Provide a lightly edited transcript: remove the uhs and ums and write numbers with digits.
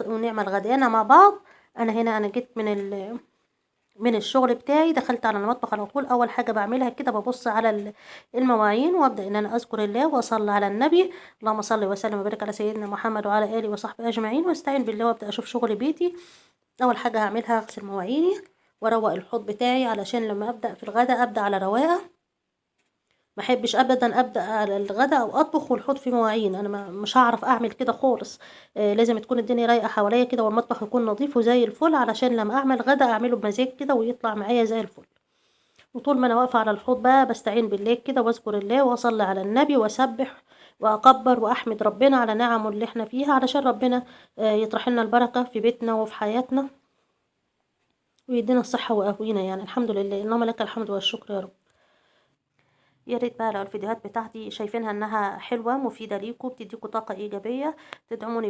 ونعمل غدانا مع بعض. أنا جيت من الشغل بتاعي، دخلت على المطبخ على طول. اول حاجه بعملها كده ببص على المواعين، وابدا ان انا اذكر الله واصلي على النبي. اللهم صل وسلم وبارك على سيدنا محمد وعلى اله وصحبه اجمعين، واستعين بالله وابدا اشوف شغل بيتي. اول حاجه هعملها اغسل مواعيني واروق الحوض بتاعي، علشان لما ابدا في الغدا ابدا على رواقه. ما احبش ابدا ابدا على الغدا او اطبخ والحوض فيه مواعين. انا مش هعرف اعمل كده خالص. لازم تكون الدنيا رايقه حواليا كده، والمطبخ يكون نظيف وزي الفل، علشان لما اعمل غدا اعمله بمزاج كده ويطلع معايا زي الفل. وطول ما انا واقفه على الحوض بقى بستعين بالله كده واذكر الله واصلي على النبي واسبح واكبر واحمد ربنا على نعمه اللي احنا فيها، علشان ربنا يطرح لنا البركه في بيتنا وفي حياتنا، ويدينا الصحه ويقوينا. يعني الحمد لله، اللهم لك الحمد والشكر يا رب. يا ريت بقى لو الفيديوهات بتاعتي شايفينها انها حلوه مفيده ليكم، بتديكوا طاقه ايجابيه، تدعموني